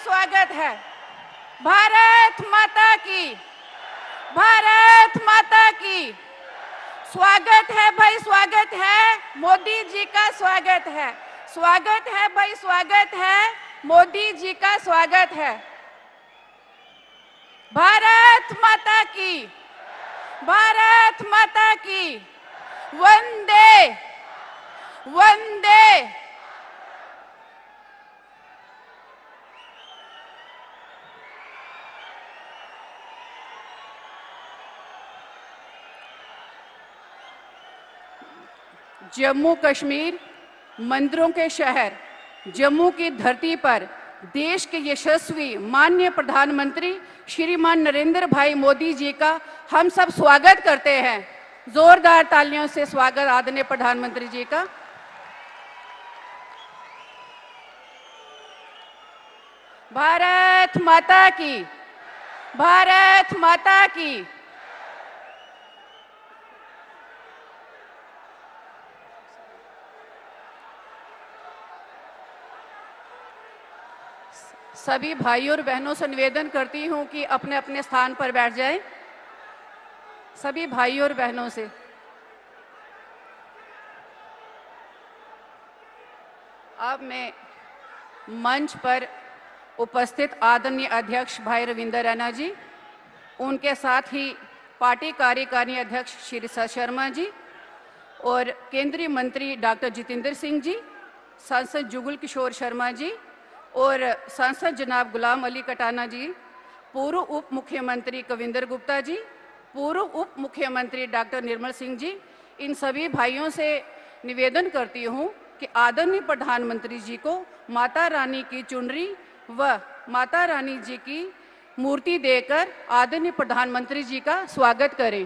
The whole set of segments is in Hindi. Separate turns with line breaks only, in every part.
स्वागत है। भारत माता की, भारत माता की। स्वागत है भाई, स्वागत है। मोदी जी का स्वागत है, स्वागत है भाई, स्वागत है। मोदी जी का स्वागत है। भारत माता की, भारत माता की। वंदे वंदे। जम्मू कश्मीर मंदिरों के शहर जम्मू की धरती पर देश के यशस्वी माननीय प्रधानमंत्री श्रीमान नरेंद्र भाई मोदी जी का हम सब स्वागत करते हैं। जोरदार तालियों से स्वागत आदरणीय प्रधानमंत्री जी का। भारत माता की, भारत माता की। सभी भाइयों और बहनों से निवेदन करती हूं कि अपने अपने स्थान पर बैठ जाएं। सभी भाइयों और बहनों से। अब मैं मंच पर उपस्थित आदरणीय अध्यक्ष भाई रविंद्र रैना जी, उनके साथ ही पार्टी कार्यकारिणी अध्यक्ष श्री सत शर्मा जी और केंद्रीय मंत्री डॉक्टर जितेंद्र सिंह जी, सांसद जुगल किशोर शर्मा जी और सांसद जनाब गुलाम अली कटाना जी, पूर्व उप मुख्यमंत्री कविंदर गुप्ता जी, पूर्व उप मुख्यमंत्री डॉक्टर निर्मल सिंह जी, इन सभी भाइयों से निवेदन करती हूं कि आदरणीय प्रधानमंत्री जी को माता रानी की चुनरी व माता रानी जी की मूर्ति देकर आदरणीय प्रधानमंत्री जी का स्वागत करें।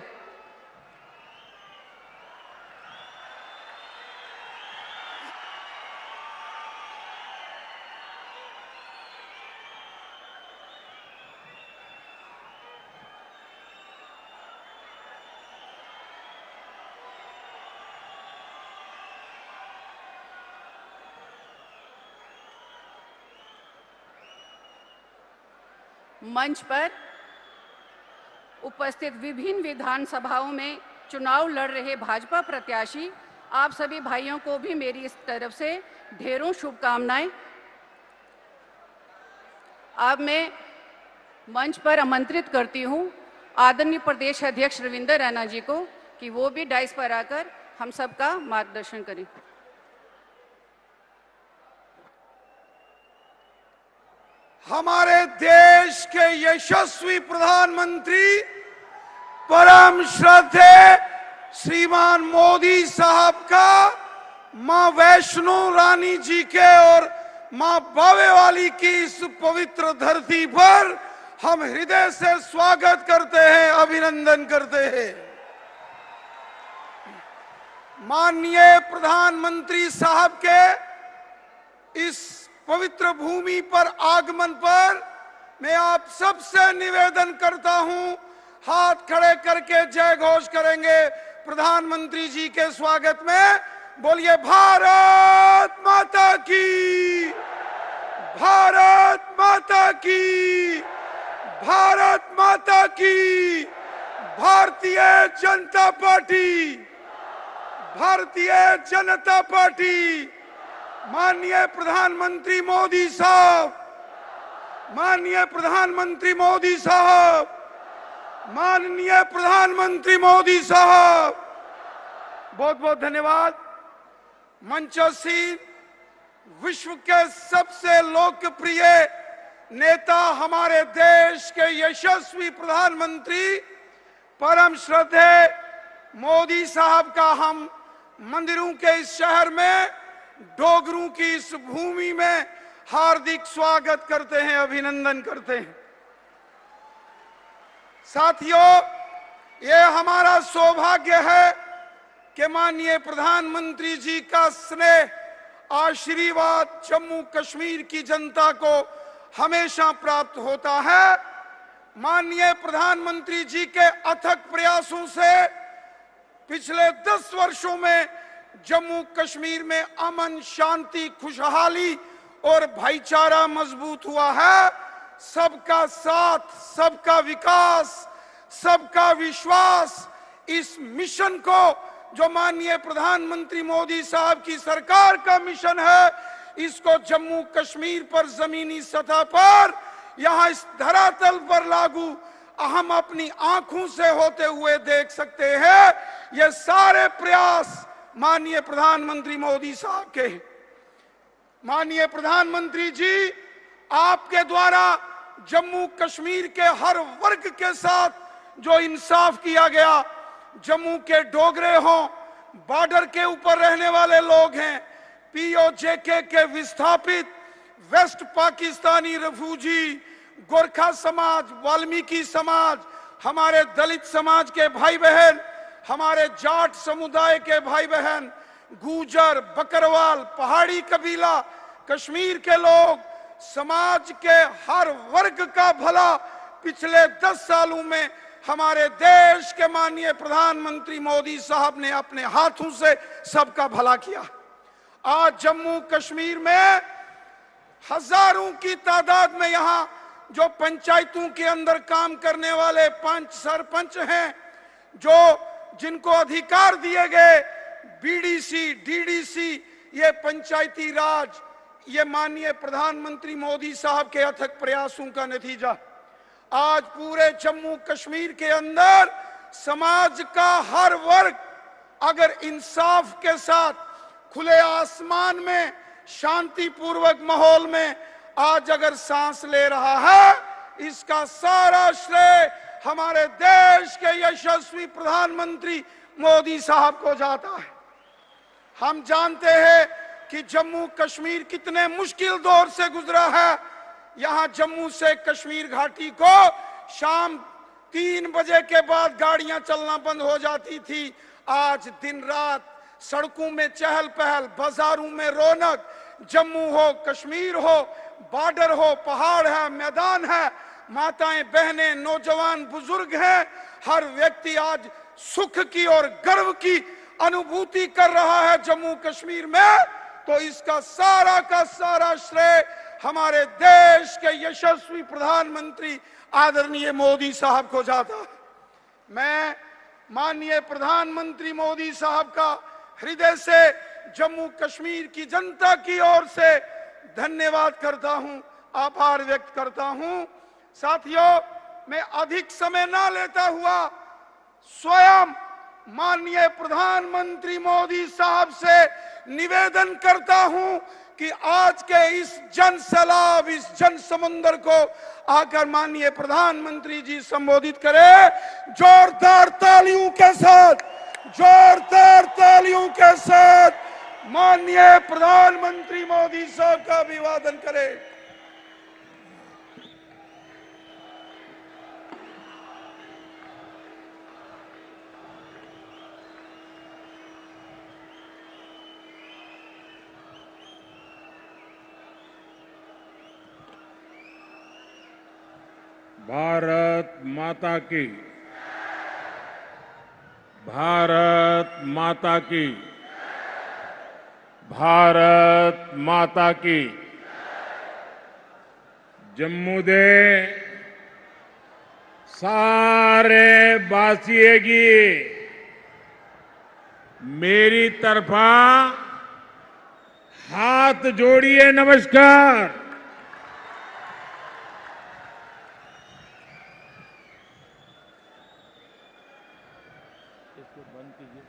मंच पर उपस्थित विभिन्न विधानसभाओं में चुनाव लड़ रहे भाजपा प्रत्याशी आप सभी भाइयों को भी मेरी इस तरफ से ढेरों शुभकामनाएं। अब मैं मंच पर आमंत्रित करती हूं आदरणीय प्रदेश अध्यक्ष रविंद्र रैना जी को कि वो भी डाइस पर आकर हम सबका मार्गदर्शन करें।
हमारे देश के यशस्वी प्रधानमंत्री परम श्रद्धेय श्रीमान मोदी साहब का मां वैष्णो रानी जी के और मां बावे वाली की इस पवित्र धरती पर हम हृदय से स्वागत करते हैं, अभिनंदन करते हैं। माननीय प्रधानमंत्री साहब के इस पवित्र भूमि पर आगमन पर मैं आप सबसे निवेदन करता हूं, हाथ खड़े करके जय घोष करेंगे प्रधानमंत्री जी के स्वागत में। बोलिए भारत माता की, भारत माता की, भारत माता की। Bharatiya Janata party, Bharatiya Janata party. माननीय प्रधानमंत्री मोदी साहब, माननीय प्रधानमंत्री मोदी साहब, माननीय प्रधानमंत्री मोदी साहब। बहुत बहुत धन्यवाद। मंचासीन विश्व के सबसे लोकप्रिय नेता हमारे देश के यशस्वी प्रधानमंत्री परम श्रद्धेय मोदी साहब का हम मंदिरों के इस शहर में, डोगरों की इस भूमि में हार्दिक स्वागत करते हैं, अभिनंदन करते हैं। साथियों, ये हमारा सौभाग्य है कि माननीय प्रधानमंत्री जी का स्नेह, आशीर्वाद जम्मू कश्मीर की जनता को हमेशा प्राप्त होता है। माननीय प्रधानमंत्री जी के अथक प्रयासों से पिछले 10 वर्षों में जम्मू कश्मीर में अमन, शांति, खुशहाली और भाईचारा मजबूत हुआ है। सबका साथ, सबका विकास, सबका विश्वास, इस मिशन को जो माननीय प्रधानमंत्री मोदी साहब की सरकार का मिशन है, इसको जम्मू कश्मीर पर जमीनी सतह पर, यहां इस धरातल पर लागू हम अपनी आंखों से होते हुए देख सकते हैं। ये सारे प्रयास माननीय प्रधानमंत्री मोदी साहब के हैं। माननीय प्रधानमंत्री जी, आपके द्वारा जम्मू कश्मीर के हर वर्ग के साथ जो इंसाफ किया गया, जम्मू के डोगरे हों, बॉर्डर के ऊपर रहने वाले लोग हैं, पीओजेके के विस्थापित, वेस्ट पाकिस्तानी रिफ्यूजी, गोरखा समाज, वाल्मीकि समाज, हमारे दलित समाज के भाई बहन, हमारे जाट समुदाय के भाई बहन, गुजर, बकरवाल, पहाड़ी कबीला, कश्मीर के लोग, समाज के हर वर्ग का भला पिछले 10 सालों में हमारे देश के माननीय प्रधानमंत्री मोदी साहब ने अपने हाथों से सबका भला किया। आज जम्मू कश्मीर में हजारों की तादाद में यहां जो पंचायतों के अंदर काम करने वाले 5 सरपंच हैं, जो जिनको अधिकार दिए गए, बीडीसी, डीडीसी, ये पंचायती राज, ये माननीय प्रधानमंत्री मोदी साहब के अथक प्रयासों का नतीजा। आज पूरे जम्मू कश्मीर के अंदर समाज का हर वर्ग अगर इंसाफ के साथ खुले आसमान में शांतिपूर्वक माहौल में आज अगर सांस ले रहा है, इसका सारा श्रेय हमारे देश के यशस्वी प्रधानमंत्री मोदी साहब को जाता है। हम जानते हैं कि जम्मू कश्मीर कितने मुश्किल दौर से गुजरा है। यहां जम्मू से कश्मीर घाटी को शाम 3 बजे के बाद गाड़ियां चलना बंद हो जाती थी। आज दिन रात सड़कों में चहल पहल, बाजारों में रौनक, जम्मू हो, कश्मीर हो, बॉर्डर हो, पहाड़ है, मैदान है, माताएं, बहनें, नौजवान, बुजुर्ग हैं, हर व्यक्ति आज सुख की और गर्व की अनुभूति कर रहा है जम्मू कश्मीर में। तो इसका सारा का सारा श्रेय हमारे देश के यशस्वी प्रधानमंत्री आदरणीय मोदी साहब को जाता है। मैं माननीय प्रधानमंत्री मोदी साहब का हृदय से जम्मू कश्मीर की जनता की ओर से धन्यवाद करता हूं, आभार व्यक्त करता हूं। साथियों, मैं अधिक समय ना लेता हुआ स्वयं माननीय प्रधानमंत्री मोदी साहब से निवेदन करता हूं कि आज के इस जन सैलाब, इस जन समुद्र को आकर माननीय प्रधानमंत्री जी संबोधित करें। जोरदार तालियों के साथ, जोरदार तालियों के साथ माननीय प्रधानमंत्री मोदी साहब का अभिवादन करें।
भारत माता की, भारत माता की, भारत माता की। जम्मू दे सारे बासिए की मेरी तरफा हाथ जोड़िए नमस्कार। इसको बंद कीजिए,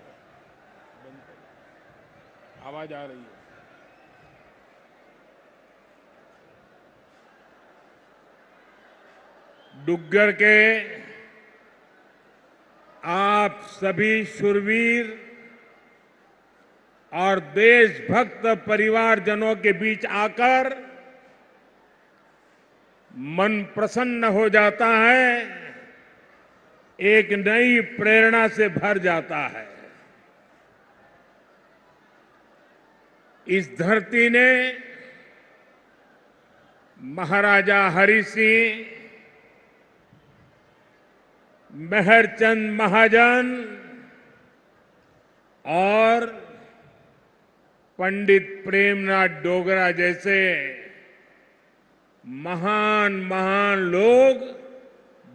बंद करिए, आवाज आ रही है। डुग्गर के आप सभी शूरवीर और देशभक्त परिवारजनों के बीच आकर मन प्रसन्न हो जाता है, एक नई प्रेरणा से भर जाता है। इस धरती ने महाराजा हरि सिंह, मेहरचंद महाजन और पंडित प्रेमनाथ डोगरा जैसे महान महान लोग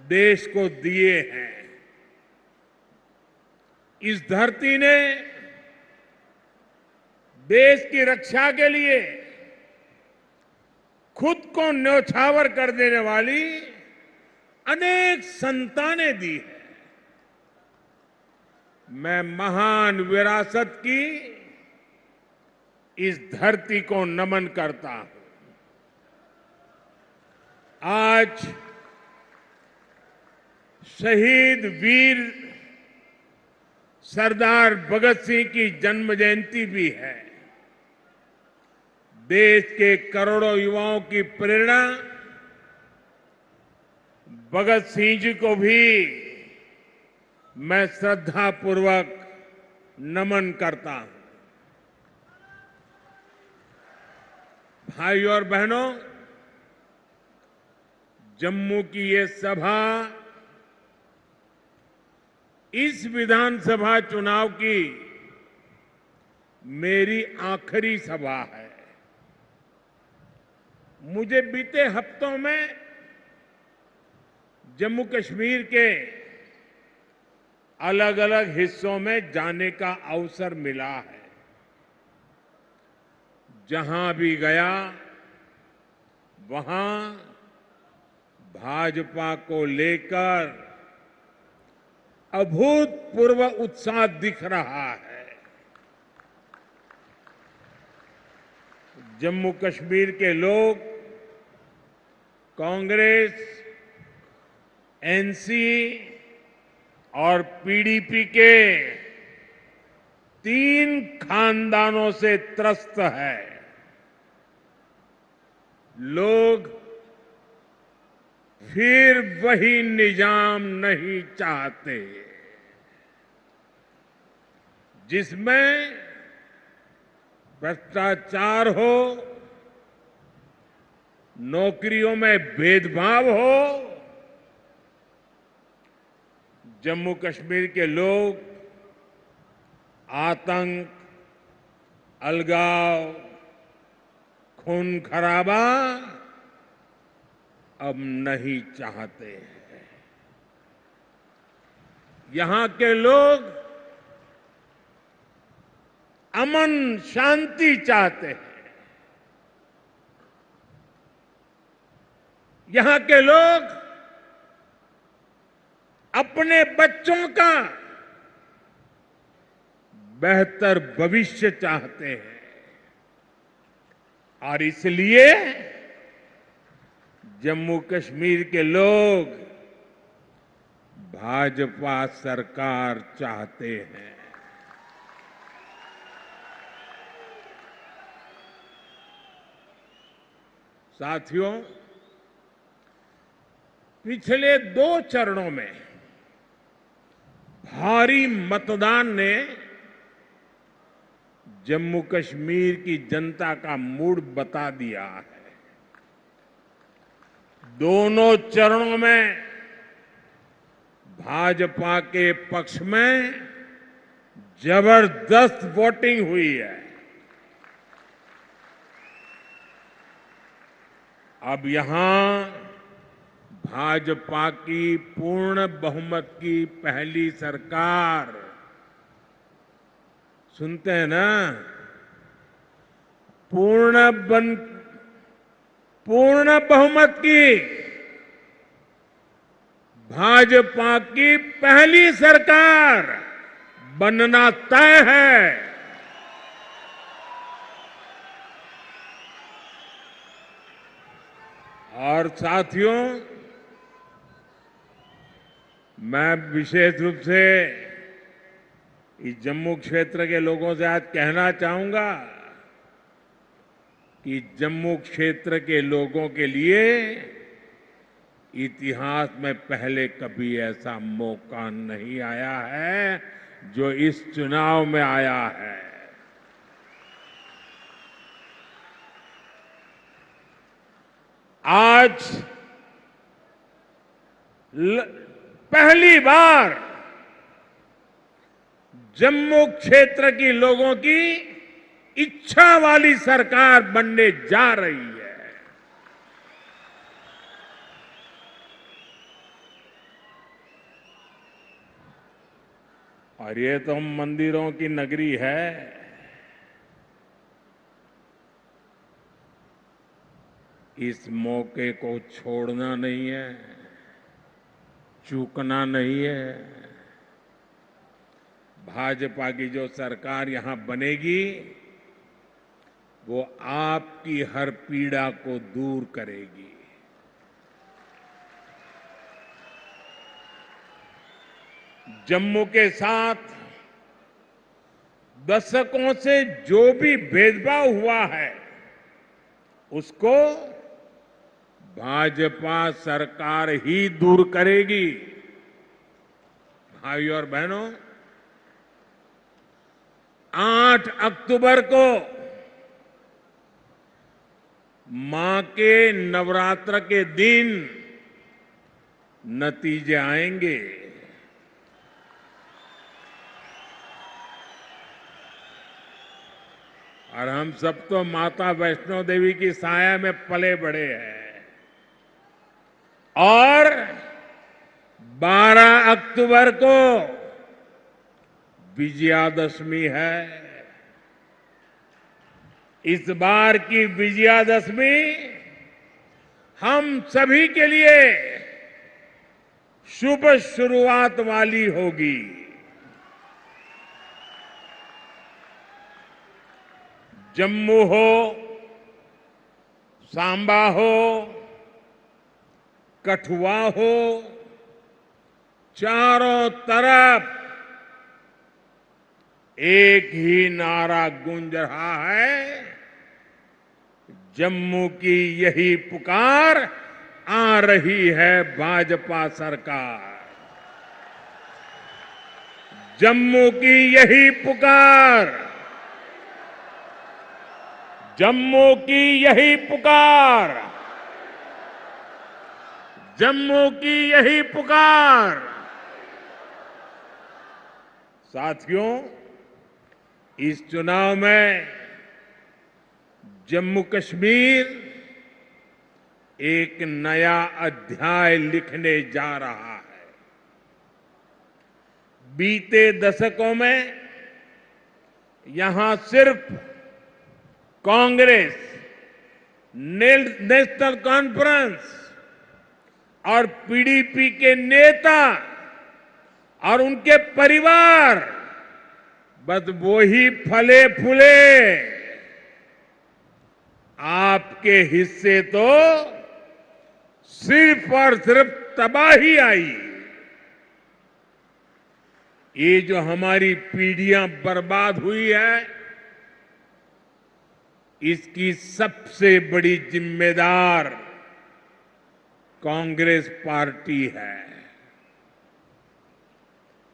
देश को दिए हैं। इस धरती ने देश की रक्षा के लिए खुद को न्यौछावर कर देने वाली अनेक संतानें दी है। मैं महान विरासत की इस धरती को नमन करता हूं। आज शहीद वीर सरदार भगत सिंह की जन्म जयंती भी है। देश के करोड़ों युवाओं की प्रेरणा भगत सिंह जी को भी मैं श्रद्धापूर्वक नमन करता हूं। भाइयों और बहनों, जम्मू की ये सभा इस विधानसभा चुनाव की मेरी आखिरी सभा है। मुझे बीते हफ्तों में जम्मू कश्मीर के अलग अलग हिस्सों में जाने का अवसर मिला है। जहां भी गया वहां भाजपा को लेकर अभूतपूर्व उत्साह दिख रहा है। जम्मू कश्मीर के लोग कांग्रेस, एनसी और पीडीपी के 3 खानदानों से त्रस्त है। लोग फिर वही निजाम नहीं चाहते जिसमें भ्रष्टाचार हो, नौकरियों में भेदभाव हो। जम्मू कश्मीर के लोग आतंक, अलगाव, खून खराबा अब नहीं चाहते हैं। यहां के लोग अमन शांति चाहते हैं। यहां के लोग अपने बच्चों का बेहतर भविष्य चाहते हैं और इसलिए जम्मू कश्मीर के लोग भाजपा सरकार चाहते हैं। साथियों, पिछले 2 चरणों में भारी मतदान ने जम्मू कश्मीर की जनता का मूड बता दिया है। दोनों चरणों में भाजपा के पक्ष में जबरदस्त वोटिंग हुई है। अब यहां भाजपा की पूर्ण बहुमत की पहली सरकार, सुनते हैं ना, पूर्ण बहुमत की भाजपा की पहली सरकार बनना तय है। और साथियों, मैं विशेष रूप से इस जम्मू क्षेत्र के लोगों से आज कहना चाहूंगा कि जम्मू क्षेत्र के लोगों के लिए इतिहास में पहले कभी ऐसा मौका नहीं आया है जो इस चुनाव में आया है। आज पहली बार जम्मू क्षेत्र के लोगों की इच्छा वाली सरकार बनने जा रही है। और ये तो मंदिरों की नगरी है। इस मौके को छोड़ना नहीं है, चूकना नहीं है। भाजपा की जो सरकार यहां बनेगी वो आपकी हर पीड़ा को दूर करेगी। जम्मू के साथ दशकों से जो भी भेदभाव हुआ है उसको भाजपा सरकार ही दूर करेगी। भाइयों और बहनों, 8 अक्टूबर को मां के नवरात्र के दिन नतीजे आएंगे। और हम सब तो माता वैष्णो देवी की साया में पले बड़े हैं। और 12 अक्टूबर को विजयादशमी है। इस बार की विजयादशमी हम सभी के लिए शुभ शुरुआत वाली होगी। जम्मू हो, सांबा हो, कठुआ हो, चारों तरफ एक ही नारा गूंज रहा है, जम्मू की यही पुकार, आ रही है भाजपा सरकार। जम्मू की यही पुकार, जम्मू की यही पुकार, जम्मू की यही पुकार। साथियों, इस चुनाव में जम्मू कश्मीर एक नया अध्याय लिखने जा रहा है। बीते दशकों में यहां सिर्फ कांग्रेस, नेशनल कॉन्फ्रेंस और पीडीपी के नेता और उनके परिवार बस वो ही फले फूले। आपके हिस्से तो सिर्फ और सिर्फ तबाही आई। ये जो हमारी पीढ़ियां बर्बाद हुई है, इसकी सबसे बड़ी जिम्मेदार कांग्रेस पार्टी है।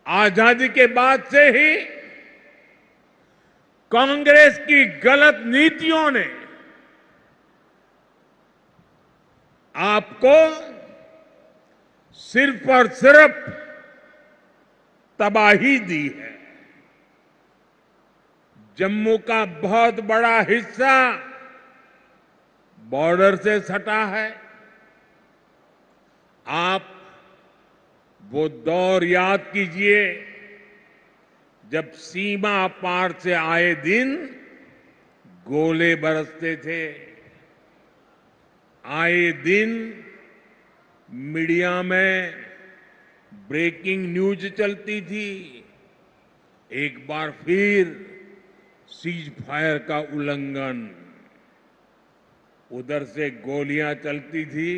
आजादी के बाद से ही कांग्रेस की गलत नीतियों ने आपको सिर्फ और सिर्फ तबाही दी है। जम्मू का बहुत बड़ा हिस्सा बॉर्डर से सटा है। आप वो दौर याद कीजिए जब सीमा पार से आए दिन गोले बरसते थे। आए दिन मीडिया में ब्रेकिंग न्यूज चलती थी। एक बार फिर सीज फायर का उल्लंघन, उधर से गोलियां चलती थी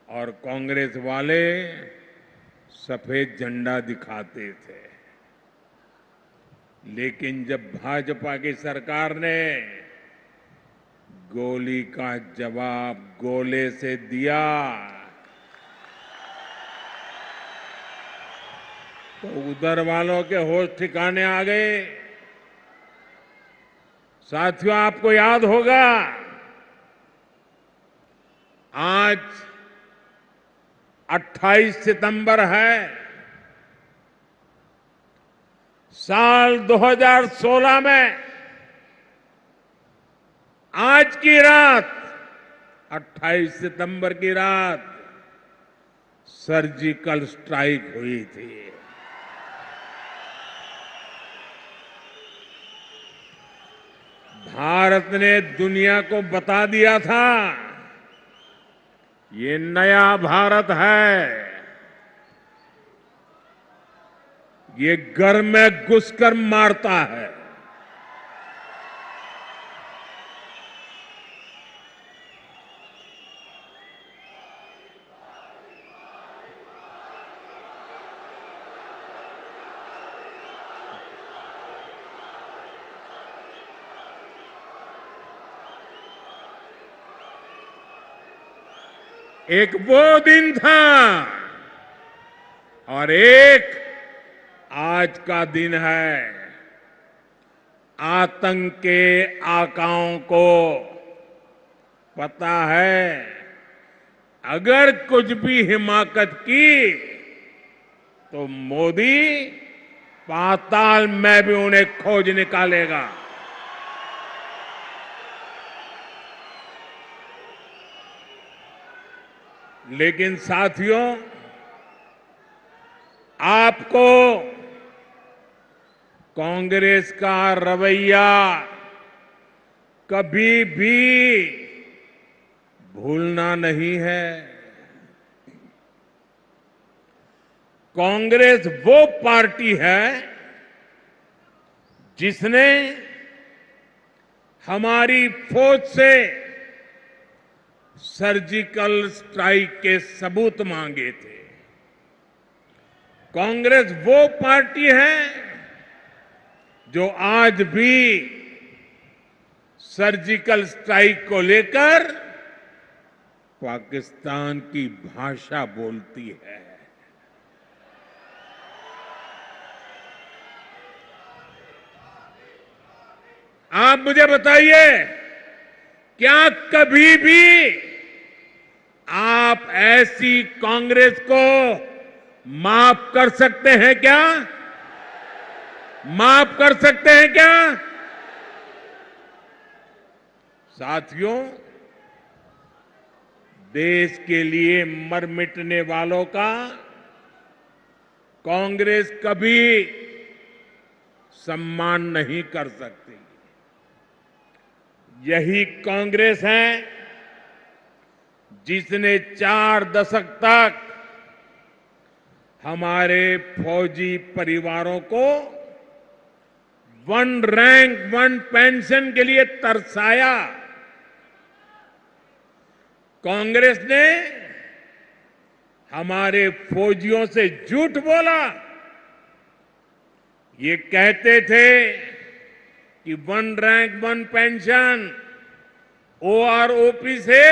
और कांग्रेस वाले सफेद झंडा दिखाते थे। लेकिन जब भाजपा की सरकार ने गोली का जवाब गोले से दिया तो उधर वालों के होश ठिकाने आ गए। साथियों, आपको याद होगा आज 28 सितंबर है। साल 2016 में आज की रात 28 सितंबर की रात सर्जिकल स्ट्राइक हुई थी। भारत ने दुनिया को बता दिया था, ये नया भारत है। ये घर में घुसकर मारता है। एक वो दिन था और एक आज का दिन है। आतंक के आकाओं को पता है, अगर कुछ भी हिमाकत की तो मोदी पाताल में भी उन्हें खोज निकालेगा। लेकिन साथियों, आपको कांग्रेस का रवैया कभी भी भूलना नहीं है। कांग्रेस वो पार्टी है जिसने हमारी फौज से सर्जिकल स्ट्राइक के सबूत मांगे थे। कांग्रेस वो पार्टी है जो आज भी सर्जिकल स्ट्राइक को लेकर पाकिस्तान की भाषा बोलती है। आप मुझे बताइए, क्या कभी भी आप ऐसी कांग्रेस को माफ कर सकते हैं क्या? माफ कर सकते हैं क्या? साथियों, देश के लिए मर मिटने वालों का कांग्रेस कभी सम्मान नहीं कर सकती। यही कांग्रेस है जिसने 4 दशक तक हमारे फौजी परिवारों को 1 रैंक 1 पेंशन के लिए तरसाया। कांग्रेस ने हमारे फौजियों से झूठ बोला। ये कहते थे कि 1 रैंक 1 पेंशन ओआरओपी से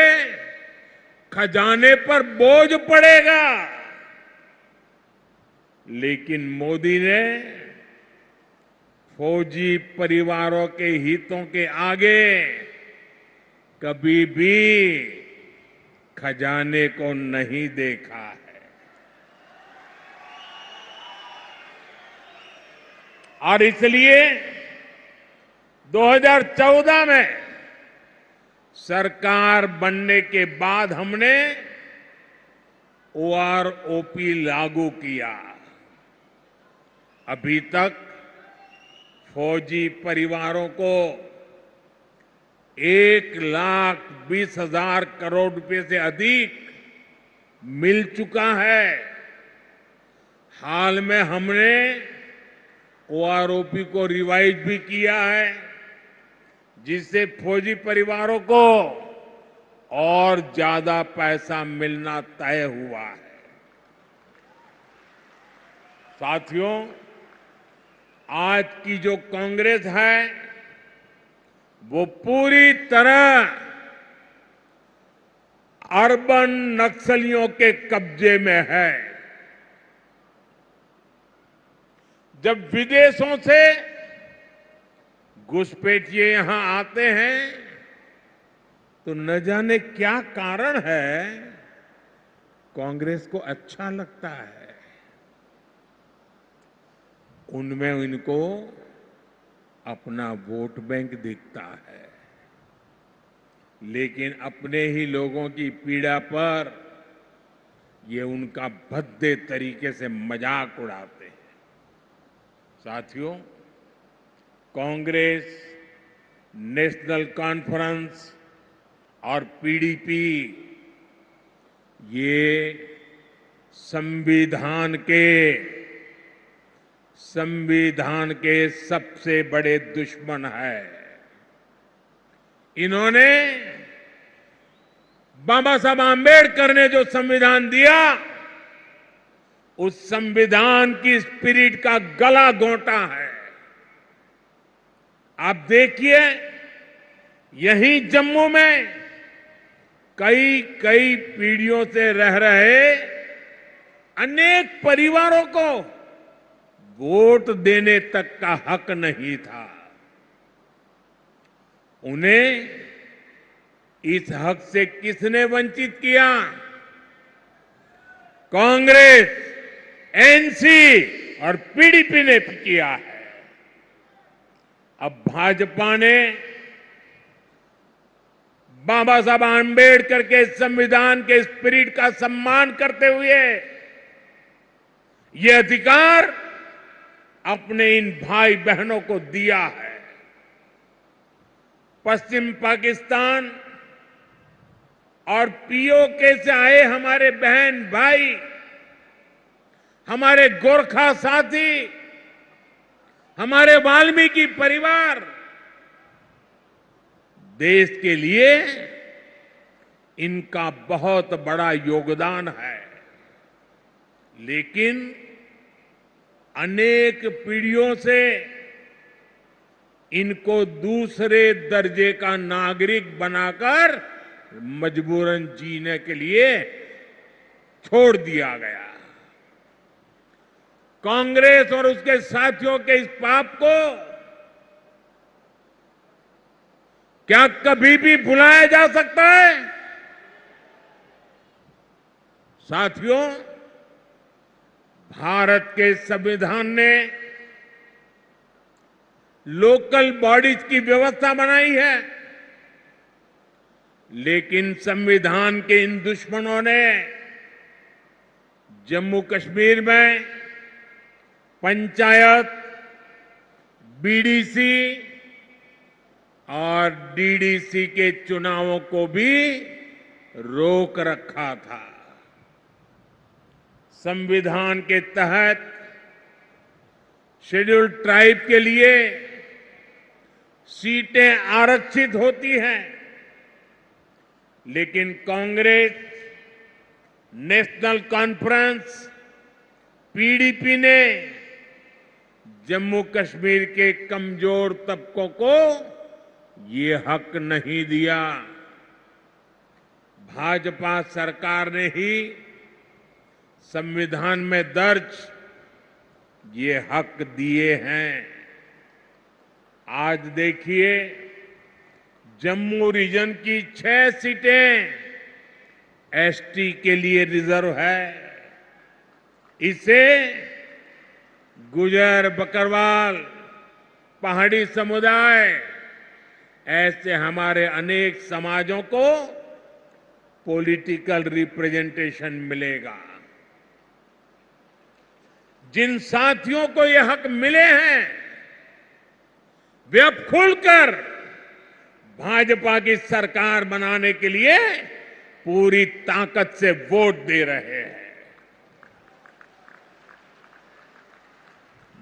खजाने पर बोझ पड़ेगा। लेकिन मोदी ने फौजी परिवारों के हितों के आगे कभी भी खजाने को नहीं देखा है। और इसलिए 2014 में सरकार बनने के बाद हमने ओआरओपी लागू किया। अभी तक फौजी परिवारों को 1,20,000 करोड़ रुपए से अधिक मिल चुका है। हाल में हमने ओआरओपी को रिवाइज भी किया है, जिससे फौजी परिवारों को और ज्यादा पैसा मिलना तय हुआ है। साथियों, आज की जो कांग्रेस है वो पूरी तरह अर्बन नक्सलियों के कब्जे में है। जब विदेशों से घुसपैठिए यहां आते हैं तो न जाने क्या कारण है, कांग्रेस को अच्छा लगता है। उनमें इनको अपना वोट बैंक दिखता है, लेकिन अपने ही लोगों की पीड़ा पर ये उनका भद्दे तरीके से मजाक उड़ाते हैं। साथियों, कांग्रेस नेशनल कॉन्फ्रेंस और पीडीपी ये संविधान के सबसे बड़े दुश्मन है। इन्होंने बाबा साहब आंबेडकर ने जो संविधान दिया, उस संविधान की स्पिरिट का गला घोंटा है। आप देखिए, यहीं जम्मू में कई पीढ़ियों से रह रहे अनेक परिवारों को वोट देने तक का हक नहीं था। उन्हें इस हक से किसने वंचित किया? कांग्रेस, एनसी और पीडीपी ने किया है। अब भाजपा ने बाबा साहब आंबेडकर के संविधान के स्पिरिट का सम्मान करते हुए ये अधिकार अपने इन भाई बहनों को दिया है। पश्चिम पाकिस्तान और पीओके से आए हमारे बहन भाई, हमारे गोरखा साथी, हमारे वाल्मीकि परिवार देश के लिए इनका बहुत बड़ा योगदान है। लेकिन अनेक पीढ़ियों से इनको दूसरे दर्जे का नागरिक बनाकर मजबूरन जीने के लिए छोड़ दिया गया। कांग्रेस और उसके साथियों के इस पाप को क्या कभी भी भुलाया जा सकता है? साथियों, भारत के संविधान ने लोकल बॉडीज की व्यवस्था बनाई है, लेकिन संविधान के इन दुश्मनों ने जम्मू कश्मीर में पंचायत, बीडीसी और डीडीसी के चुनावों को भी रोक रखा था। संविधान के तहत शेड्यूल्ड ट्राइब के लिए सीटें आरक्षित होती हैं, लेकिन कांग्रेस, नेशनल कॉन्फ्रेंस, पीडीपी ने जम्मू कश्मीर के कमजोर तबकों को ये हक नहीं दिया। भाजपा सरकार ने ही संविधान में दर्ज ये हक दिए हैं। आज देखिए, जम्मू रीजन की 6 सीटें एसटी के लिए रिजर्व है। इसे गुजर, बकरवाल, पहाड़ी समुदाय, ऐसे हमारे अनेक समाजों को पॉलिटिकल रिप्रेजेंटेशन मिलेगा। जिन साथियों को ये हक मिले हैं, वे अब खुलकर भाजपा की सरकार बनाने के लिए पूरी ताकत से वोट दे रहे हैं।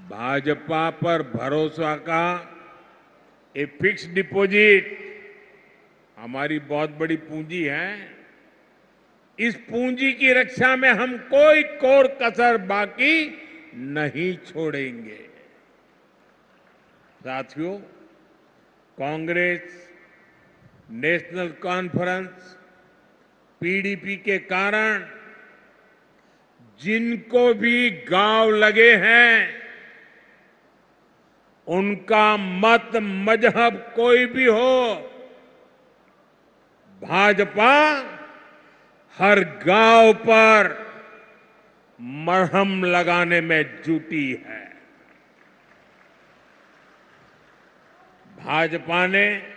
भाजपा पर भरोसा का ये फिक्स डिपॉजिट हमारी बहुत बड़ी पूंजी है। इस पूंजी की रक्षा में हम कोई कोर कसर बाकी नहीं छोड़ेंगे। साथियों, कांग्रेस, नेशनल कॉन्फ्रेंस, पीडीपी के कारण जिनको भी गांव लगे हैं, उनका मत, मजहब कोई भी हो, भाजपा हर गांव पर मरहम लगाने में जुटी है। भाजपा ने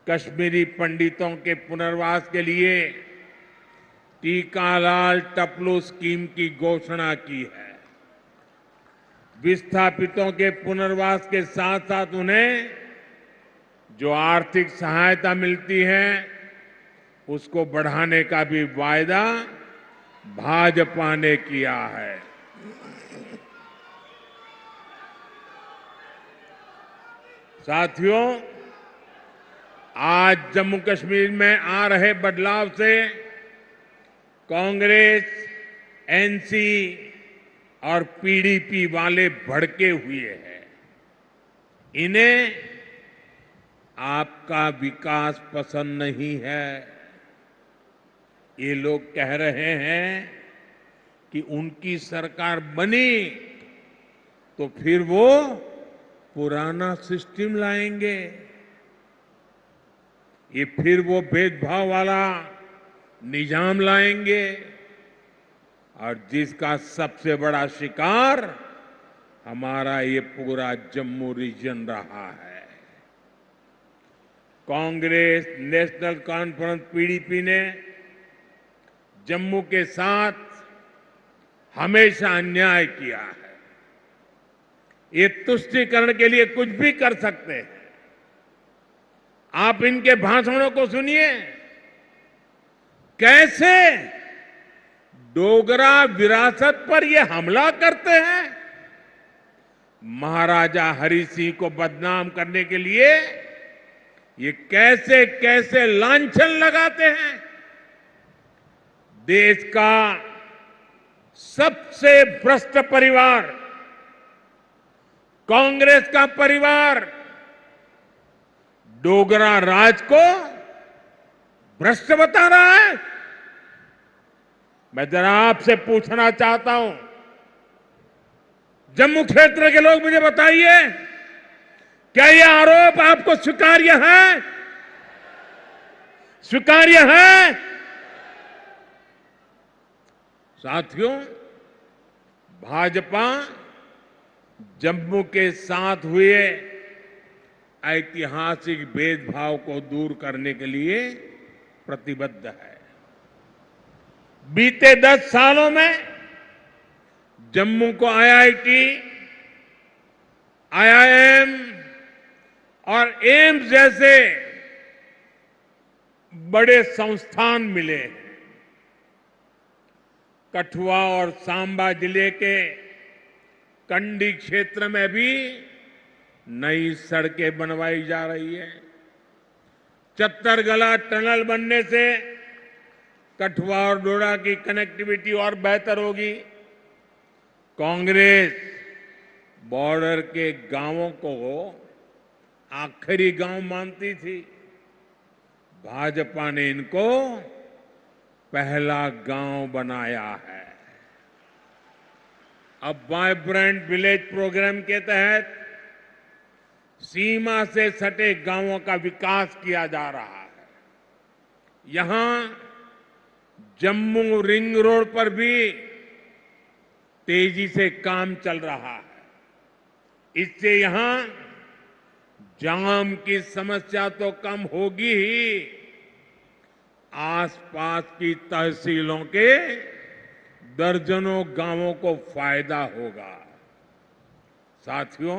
कश्मीरी पंडितों के पुनर्वास के लिए टीकालाल टपलू स्कीम की घोषणा की है। विस्थापितों के पुनर्वास के साथ साथ उन्हें जो आर्थिक सहायता मिलती है उसको बढ़ाने का भी वायदा भाजपा ने किया है। साथियों, आज जम्मू कश्मीर में आ रहे बदलाव से कांग्रेस, एनसी और पीडीपी वाले भड़के हुए हैं। इन्हें आपका विकास पसंद नहीं है। ये लोग कह रहे हैं कि उनकी सरकार बनी तो फिर वो पुराना सिस्टम लाएंगे। ये फिर वो भेदभाव वाला निजाम लाएंगे और जिसका सबसे बड़ा शिकार हमारा ये पूरा जम्मू रीजन रहा है। कांग्रेस, नेशनल कॉन्फ्रेंस, पीडीपी ने जम्मू के साथ हमेशा अन्याय किया है। ये तुष्टीकरण के लिए कुछ भी कर सकते हैं। आप इनके भाषणों को सुनिए, कैसे डोगरा विरासत पर ये हमला करते हैं। महाराजा हरि सिंह को बदनाम करने के लिए ये कैसे कैसे लांछन लगाते हैं। देश का सबसे भ्रष्ट परिवार कांग्रेस का परिवार डोगरा राज को भ्रष्ट बता रहा है। मैं जरा आपसे पूछना चाहता हूं, जम्मू क्षेत्र के लोग मुझे बताइए, क्या यह आरोप आपको स्वीकार्य है? स्वीकार्य है? साथियों, भाजपा जम्मू के साथ हुए ऐतिहासिक भेदभाव को दूर करने के लिए प्रतिबद्ध है। बीते 10 सालों में जम्मू को आईआईटी, आईआईएम और एम्स जैसे बड़े संस्थान मिले हैं। कठुआ और सांबा जिले के कंडी क्षेत्र में भी नई सड़कें बनवाई जा रही है। चत्तरगला टनल बनने से कठुआ और डोडा की कनेक्टिविटी और बेहतर होगी। कांग्रेस बॉर्डर के गांवों को आखिरी गांव मानती थी। भाजपा ने इनको पहला गांव बनाया है। अब वाइब्रेंट विलेज प्रोग्राम के तहत सीमा से सटे गांवों का विकास किया जा रहा है। यहां जम्मू रिंग रोड पर भी तेजी से काम चल रहा है। इससे यहां जाम की समस्या तो कम होगी ही, आसपास की तहसीलों के दर्जनों गांवों को फायदा होगा। साथियों,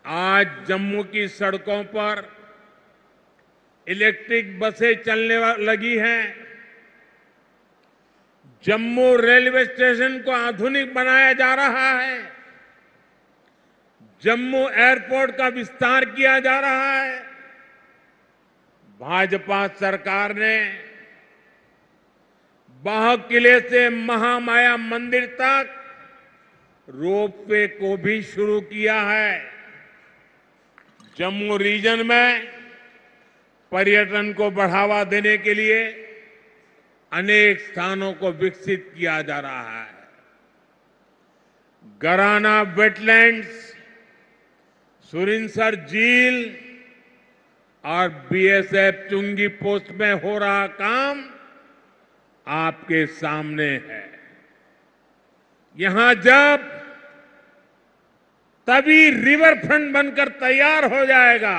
आज जम्मू की सड़कों पर इलेक्ट्रिक बसें चलने लगी हैं। जम्मू रेलवे स्टेशन को आधुनिक बनाया जा रहा है। जम्मू एयरपोर्ट का विस्तार किया जा रहा है। भाजपा सरकार ने बाह किले से महामाया मंदिर तक रोपवे को भी शुरू किया है। जम्मू रीजन में पर्यटन को बढ़ावा देने के लिए अनेक स्थानों को विकसित किया जा रहा है। गराना वेटलैंड्स, सुरिनसर झील और बीएसएफ चुंगी पोस्ट में हो रहा काम आपके सामने है। यहां जब तभी रिवर फ्रंट बनकर तैयार हो जाएगा,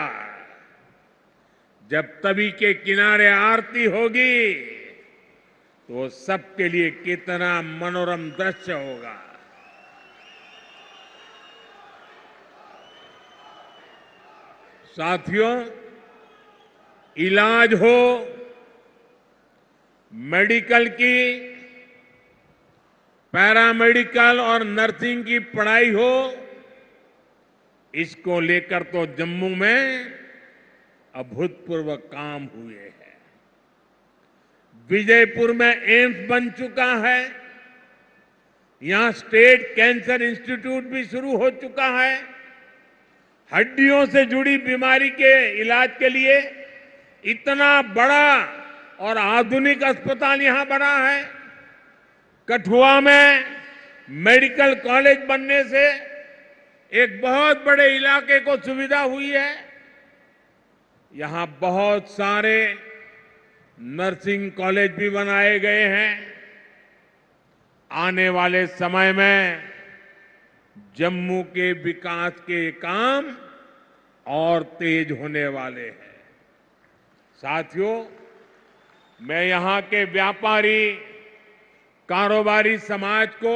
जब तवी के किनारे आरती होगी तो सबके लिए कितना मनोरम दृश्य होगा। साथियों, इलाज हो, मेडिकल की, पैरामेडिकल और नर्सिंग की पढ़ाई हो, इसको लेकर तो जम्मू में अभूतपूर्व काम हुए हैं। विजयपुर में एम्स बन चुका है। यहां स्टेट कैंसर इंस्टीट्यूट भी शुरू हो चुका है। हड्डियों से जुड़ी बीमारी के इलाज के लिए इतना बड़ा और आधुनिक अस्पताल यहां बना है। कठुआ में मेडिकल कॉलेज बनने से एक बहुत बड़े इलाके को सुविधा हुई है। यहां बहुत सारे नर्सिंग कॉलेज भी बनाए गए हैं। आने वाले समय में जम्मू के विकास के काम और तेज होने वाले हैं। साथियों, मैं यहां के व्यापारी, कारोबारी समाज को,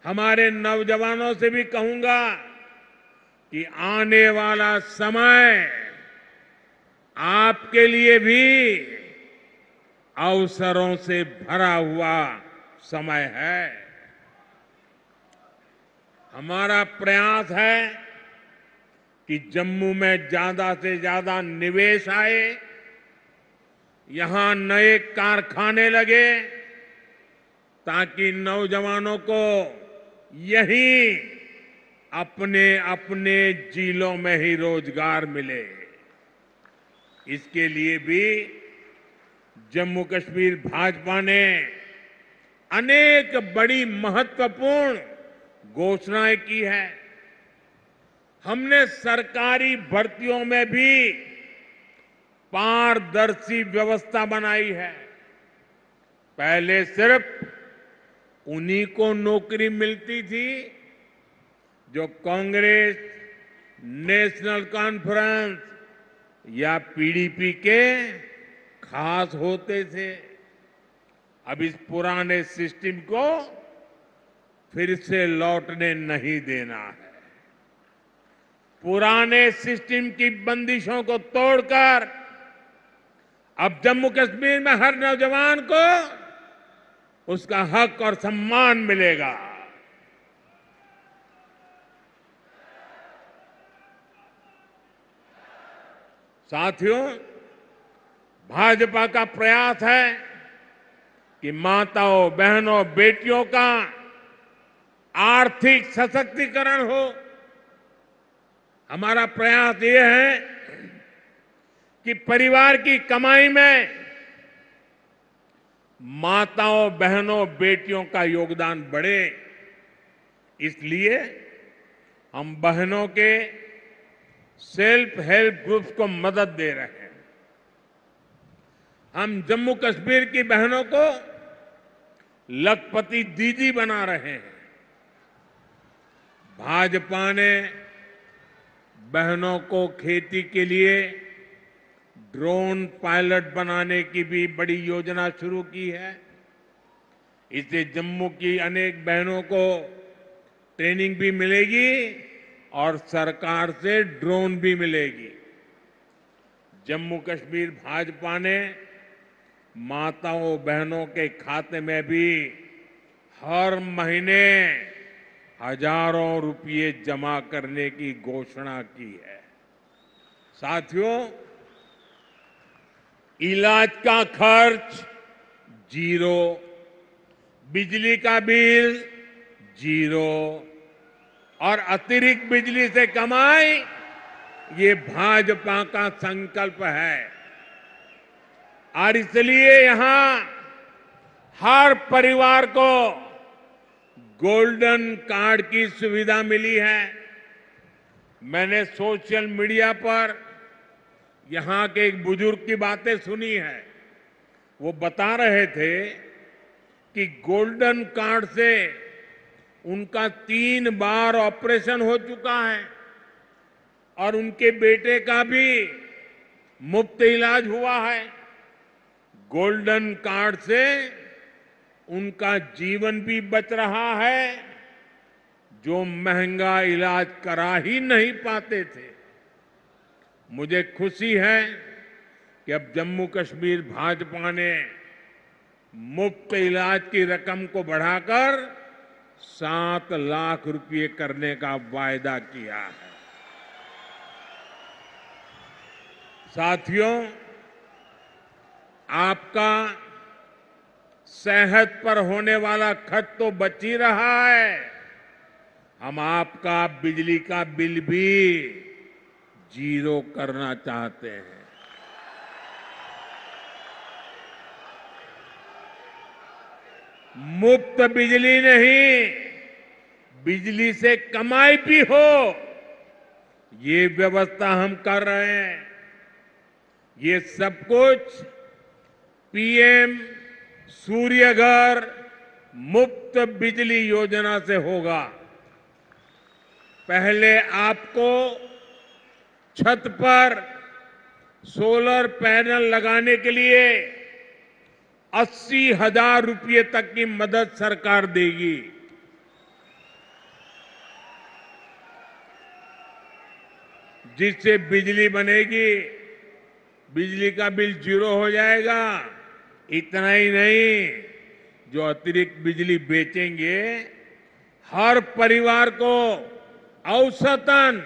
हमारे नौजवानों से भी कहूंगा कि आने वाला समय आपके लिए भी अवसरों से भरा हुआ समय है। हमारा प्रयास है कि जम्मू में ज्यादा से ज्यादा निवेश आए, यहां नए कारखाने लगे, ताकि नौजवानों को यहीं अपने अपने जिलों में ही रोजगार मिले। इसके लिए भी जम्मू कश्मीर भाजपा ने अनेक बड़ी महत्वपूर्ण घोषणाएं की है। हमने सरकारी भर्तियों में भी पारदर्शी व्यवस्था बनाई है। पहले सिर्फ उन्हीं को नौकरी मिलती थी जो कांग्रेस, नेशनल कॉन्फ्रेंस या पीडीपी के खास होते थे। अब इस पुराने सिस्टम को फिर से लौटने नहीं देना है। पुराने सिस्टम की बंदिशों को तोड़कर अब जम्मू कश्मीर में हर नौजवान को उसका हक और सम्मान मिलेगा। साथियों, भाजपा का प्रयास है कि माताओं, बहनों, बेटियों का आर्थिक सशक्तिकरण हो। हमारा प्रयास ये है कि परिवार की कमाई में माताओं, बहनों, बेटियों का योगदान बढ़े। इसलिए हम बहनों के सेल्फ हेल्प ग्रुप्स को मदद दे रहे हैं। हम जम्मू कश्मीर की बहनों को लखपति दीदी बना रहे हैं। भाजपा ने बहनों को खेती के लिए ड्रोन पायलट बनाने की भी बड़ी योजना शुरू की है। इससे जम्मू की अनेक बहनों को ट्रेनिंग भी मिलेगी और सरकार से ड्रोन भी मिलेगी। जम्मू कश्मीर भाजपा ने माताओं, बहनों के खाते में भी हर महीने हजारों रुपये जमा करने की घोषणा की है। साथियों, इलाज का खर्च जीरो, बिजली का बिल जीरो और अतिरिक्त बिजली से कमाई, ये भाजपा का संकल्प है। और इसलिए यहां हर परिवार को गोल्डन कार्ड की सुविधा मिली है। मैंने सोशल मीडिया पर यहां के एक बुजुर्ग की बातें सुनी है। वो बता रहे थे कि गोल्डन कार्ड से उनका 3 बार ऑपरेशन हो चुका है और उनके बेटे का भी मुफ्त इलाज हुआ है। गोल्डन कार्ड से उनका जीवन भी बच रहा है, जो महंगा इलाज करा ही नहीं पाते थे। मुझे खुशी है कि अब जम्मू कश्मीर भाजपा ने मुफ्त इलाज की रकम को बढ़ाकर 7 लाख रुपए करने का वायदा किया है। साथियों, आपका सेहत पर होने वाला खर्च तो बच ही रहा है, हम आपका बिजली का बिल भी 0 करना चाहते हैं। मुफ्त बिजली नहीं, बिजली से कमाई भी हो, ये व्यवस्था हम कर रहे हैं। ये सब कुछ पीएम सूर्य घर मुफ्त बिजली योजना से होगा। पहले आपको छत पर सोलर पैनल लगाने के लिए 80,000 रुपये तक की मदद सरकार देगी। जिससे बिजली बनेगी, बिजली का बिल 0 हो जाएगा। इतना ही नहीं, जो अतिरिक्त बिजली बेचेंगे, हर परिवार को औसतन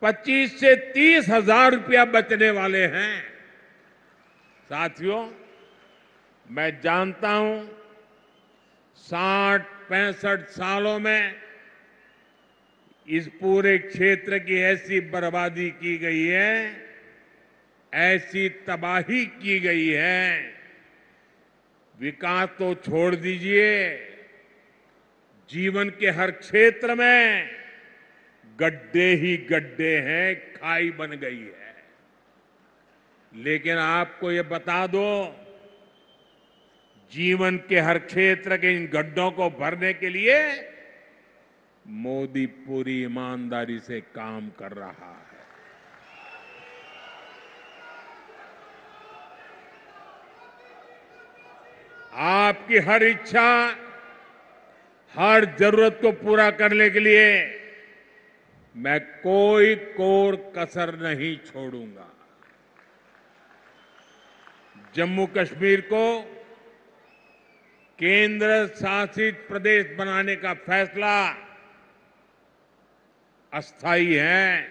25 से 30,000 रुपया बचने वाले हैं। साथियों, मैं जानता हूं 60-65 सालों में इस पूरे क्षेत्र की ऐसी बर्बादी की गई है, ऐसी तबाही की गई है, विकास तो छोड़ दीजिए, जीवन के हर क्षेत्र में गड्ढे ही गड्ढे हैं, खाई बन गई है। लेकिन आपको ये बता दो, जीवन के हर क्षेत्र के इन गड्ढों को भरने के लिए मोदी पूरी ईमानदारी से काम कर रहा है। आपकी हर इच्छा, हर जरूरत को पूरा करने के लिए मैं कोई कोर कसर नहीं छोड़ूंगा। जम्मू कश्मीर को केंद्र शासित प्रदेश बनाने का फैसला अस्थायी है।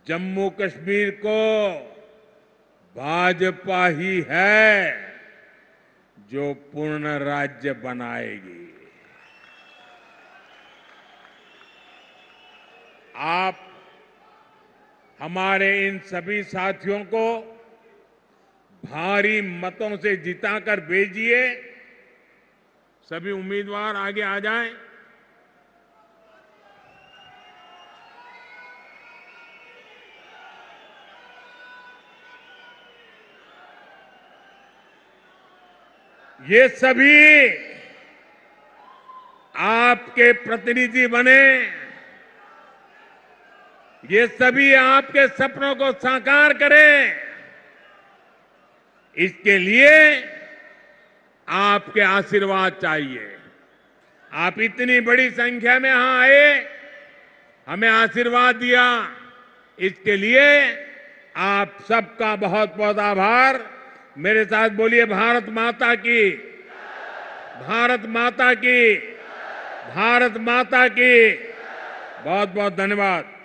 जम्मू कश्मीर को भाजपा ही है जो पूर्ण राज्य बनाएगी। आप हमारे इन सभी साथियों को भारी मतों से जिताकर भेजिए। सभी उम्मीदवार आगे आ जाएं। ये सभी आपके प्रतिनिधि बने, ये सभी आपके सपनों को साकार करें। इसके लिए आपके आशीर्वाद चाहिए। आप इतनी बड़ी संख्या में यहां आए, हमें आशीर्वाद दिया, इसके लिए आप सबका बहुत बहुत आभार। मेरे साथ बोलिए, भारत माता की, भारत माता की, भारत माता की। बहुत बहुत धन्यवाद।